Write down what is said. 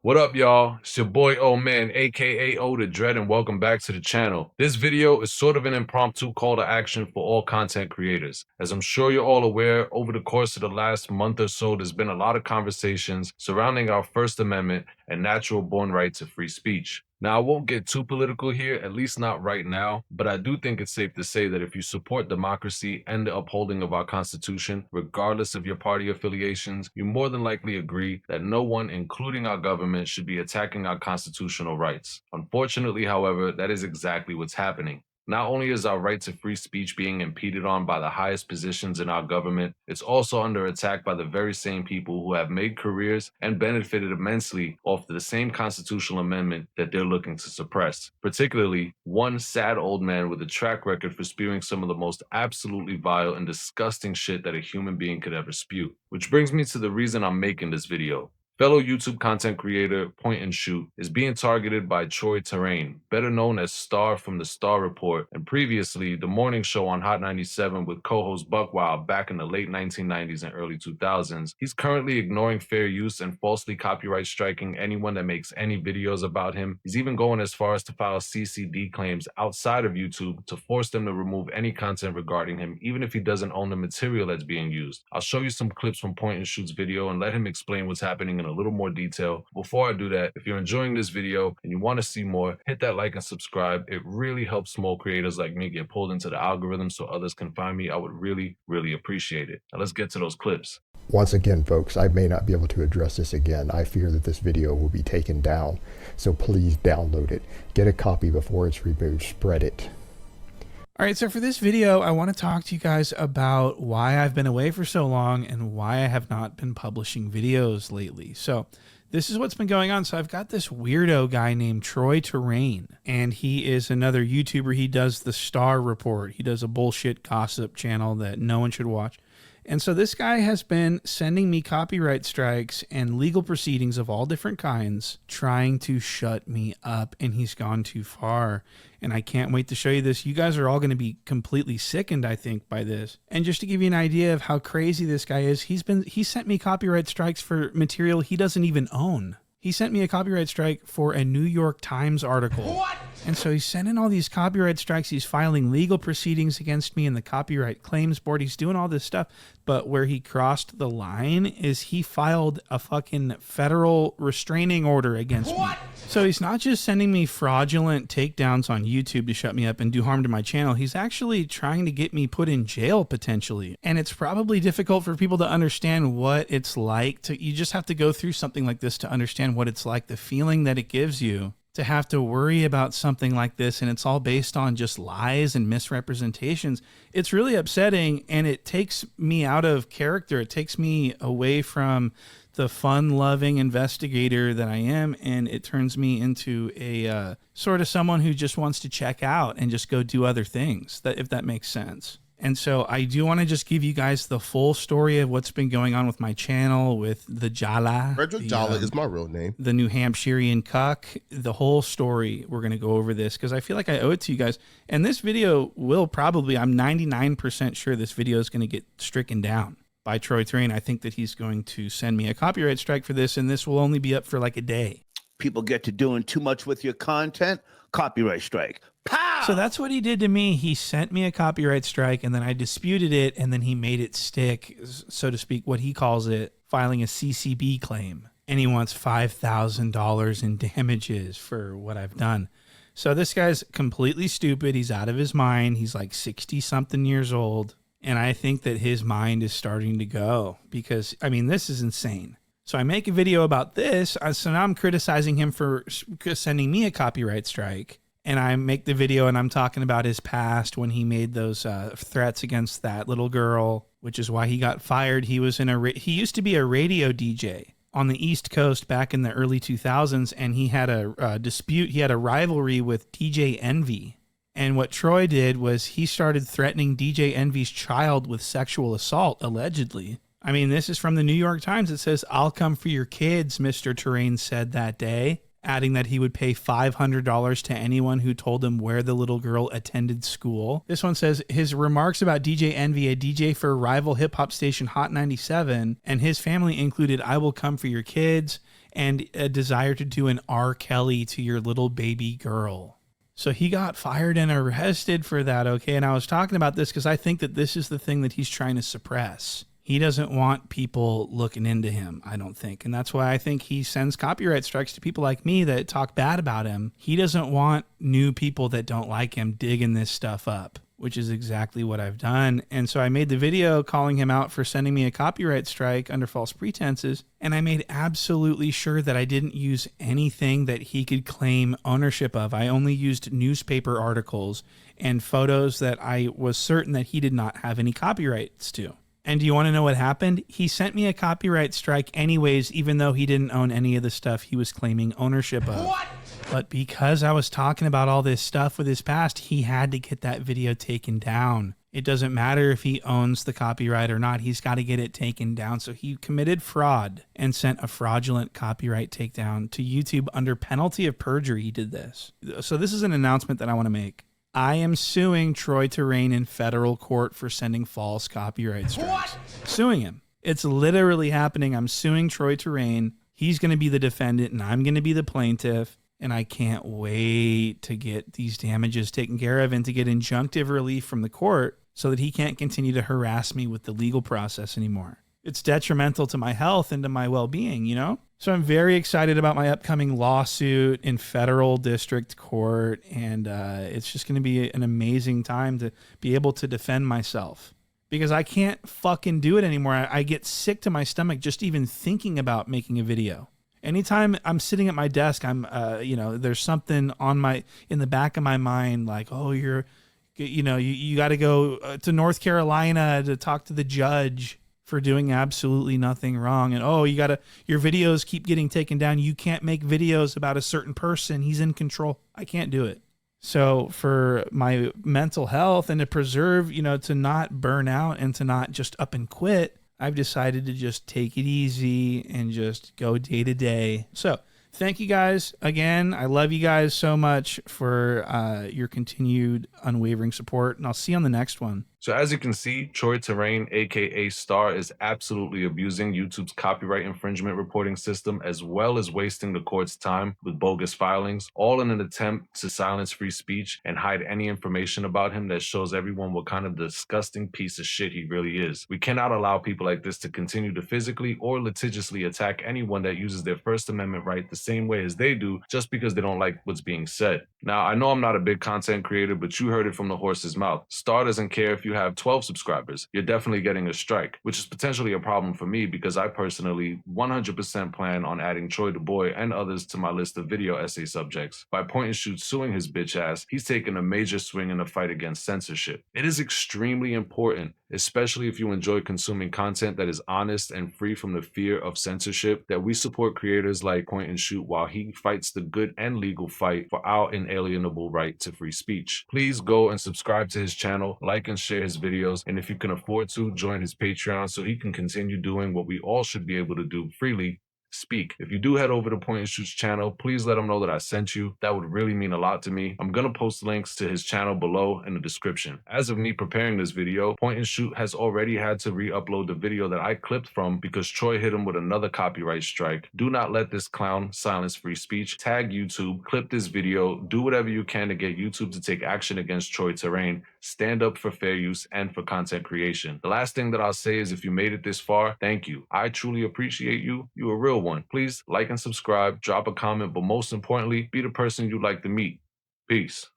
What up, y'all? It's your boy O Man, aka O the Dread, and welcome back to the channel. This video is sort of an impromptu call to action for all content creators. As I'm sure you're all aware, over the course of the last month or so, there's been a lot of conversations surrounding our First Amendment and natural born right to free speech. Now, I won't get too political here, at least not right now, but I do think it's safe to say that if you support democracy and the upholding of our Constitution, regardless of your party affiliations, you more than likely agree that no one, including our government, should be attacking our constitutional rights. Unfortunately, however, that is exactly what's happening. Not only is our right to free speech being impeded on by the highest positions in our government, it's also under attack by the very same people who have made careers and benefited immensely off the same constitutional amendment that they're looking to suppress. Particularly, one sad old man with a track record for spewing some of the most absolutely vile and disgusting shit that a human being could ever spew. Which brings me to the reason I'm making this video. Fellow YouTube content creator Point and Shoot is being targeted by Torain, better known as Star from the Star Report, and previously the morning show on Hot 97 with co-host Buckwild back in the late 1990s and early 2000s. He's currently ignoring fair use and falsely copyright striking anyone that makes any videos about him. He's even going as far as to file CCD claims outside of YouTube to force them to remove any content regarding him, even if he doesn't own the material that's being used. I'll show you some clips from Point and Shoot's video and let him explain what's happening in a little more detail. Before I do that, if you're enjoying this video and you want to see more, hit that like and subscribe. It really helps small creators like me get pulled into the algorithm so others can find me. I would really appreciate it. Now let's get to those clips. Once again, folks, I may not be able to address this again. I fear that this video will be taken down, so please download it. Get a copy before it's removed. Spread it. All right, so for this video, I want to talk to you guys about why I've been away for so long and why I have not been publishing videos lately. So this is what's been going on. So I've got this weirdo guy named Torain, and he is another YouTuber. He does the Star Report. He does a bullshit gossip channel that no one should watch. And so this guy has been sending me copyright strikes and legal proceedings of all different kinds, trying to shut me up, and he's gone too far. And I can't wait to show you this. You guys are all going to be completely sickened, I think, by this. And just to give you an idea of how crazy this guy is, he sent me copyright strikes for material he doesn't even own. He sent me a copyright strike for a New York Times article. What? And so he's sending all these copyright strikes. He's filing legal proceedings against me in the Copyright Claims Board. He's doing all this stuff. But where he crossed the line is he filed a fucking federal restraining order against me. So he's not just sending me fraudulent takedowns on YouTube to shut me up and do harm to my channel. He's actually trying to get me put in jail potentially. And it's probably difficult for people to understand what it's like you just have to go through something like this to understand what it's like, the feeling that it gives you to have to worry about something like this, and it's all based on just lies and misrepresentations. It's really upsetting, and it takes me out of character. It takes me away from the fun-loving investigator that I am, and it turns me into a sort of someone who just wants to check out and just go do other things, if that makes sense. And so I do want to just give you guys the full story of what's been going on with my channel, with the Jala. Frederick Jala is my real name. The New Hampshirean cuck. The whole story, we're going to go over this because I feel like I owe it to you guys. And this video will probably, I'm 99% sure this video is going to get stricken down by Torain. I think that he's going to send me a copyright strike for this, and this will only be up for like a day. People get to doing too much with your content, copyright strike. Pow! So that's what he did to me. He sent me a copyright strike, and then I disputed it, and then he made it stick, so to speak, what he calls it, filing a CCB claim. And he wants $5,000 in damages for what I've done. So this guy's completely stupid. He's out of his mind. He's like 60-something years old. And I think that his mind is starting to go because, I mean, this is insane. So I make a video about this. So now I'm criticizing him for sending me a copyright strike. And I make the video and I'm talking about his past when he made those threats against that little girl, which is why he got fired. He was he used to be a radio DJ on the East Coast back in the early 2000s, and he had a dispute. He had a rivalry with DJ Envy. And what Troi did was he started threatening DJ Envy's child with sexual assault, allegedly. I mean, this is from the New York Times. It says, "I'll come for your kids," Mr. Torain said that day, adding that he would pay $500 to anyone who told him where the little girl attended school. This one says, his remarks about DJ Envy, a DJ for rival hip-hop station Hot 97, and his family included, "I will come for your kids," and a desire to do an R. Kelly to your little baby girl. So he got fired and arrested for that, okay? And I was talking about this because I think that this is the thing that he's trying to suppress. He doesn't want people looking into him, I don't think. And that's why I think he sends copyright strikes to people like me that talk bad about him. He doesn't want new people that don't like him digging this stuff up, which is exactly what I've done. And so I made the video calling him out for sending me a copyright strike under false pretenses. And I made absolutely sure that I didn't use anything that he could claim ownership of. I only used newspaper articles and photos that I was certain that he did not have any copyrights to. And do you want to know what happened? He sent me a copyright strike anyways, even though he didn't own any of the stuff he was claiming ownership of. What? But because I was talking about all this stuff with his past, he had to get that video taken down. It doesn't matter if he owns the copyright or not. He's got to get it taken down. So he committed fraud and sent a fraudulent copyright takedown to YouTube under penalty of perjury. He did this. So this is an announcement that I want to make. I am suing Troi Torain in federal court for sending false copyright strikes. Suing him. It's literally happening. I'm suing Troi Torain. He's going to be the defendant and I'm going to be the plaintiff. And I can't wait to get these damages taken care of and to get injunctive relief from the court so that he can't continue to harass me with the legal process anymore. It's detrimental to my health and to my well-being, you know? So I'm very excited about my upcoming lawsuit in federal district court, and it's just going to be an amazing time to be able to defend myself because I can't fucking do it anymore. I get sick to my stomach just even thinking about making a video. Anytime I'm sitting at my desk, I'm, there's something in the back of my mind like, oh, you got to go to North Carolina to talk to the judge for doing absolutely nothing wrong. And, oh, your videos keep getting taken down. You can't make videos about a certain person. He's in control. I can't do it. So for my mental health and to preserve, to not burn out and to not just up and quit, I've decided to just take it easy and just go day to day. So thank you guys again. I love you guys so much for your continued unwavering support, and I'll see you on the next one. So as you can see, Troi Torain, aka Star, is absolutely abusing YouTube's copyright infringement reporting system, as well as wasting the court's time with bogus filings, all in an attempt to silence free speech and hide any information about him that shows everyone what kind of disgusting piece of shit he really is. We cannot allow people like this to continue to physically or litigiously attack anyone that uses their First Amendment right the same way as they do, just because they don't like what's being said. Now, I know I'm not a big content creator, but you heard it from the horse's mouth. Star doesn't care if you have 12 subscribers. You're definitely getting a strike, which is potentially a problem for me because I personally 100% plan on adding Troi the Boy and others to my list of video essay subjects. By Point and Shoot suing his bitch ass, he's taken a major swing in the fight against censorship. It is extremely important, especially if you enjoy consuming content that is honest and free from the fear of censorship, that we support creators like Point and Shoot while he fights the good and legal fight for our inalienable right to free speech. Please go and subscribe to his channel, like and share his videos, and if you can afford to, join his Patreon so he can continue doing what we all should be able to do freely: speak. If you do head over to Point and Shoot's channel, please let him know that I sent you. That would really mean a lot to me. I'm gonna post links to his channel below in the description. As of me preparing this video, Point and Shoot has already had to re-upload the video that I clipped from because Troi hit him with another copyright strike. Do not let this clown silence free speech. Tag YouTube, clip this video, do whatever you can to get YouTube to take action against Troi Torain. Stand up for fair use and for content creation. The last thing that I'll say is, if you made it this far, thank you. I truly appreciate you. You're a real one. Please like and subscribe, drop a comment, but most importantly, be the person you'd like to meet. Peace.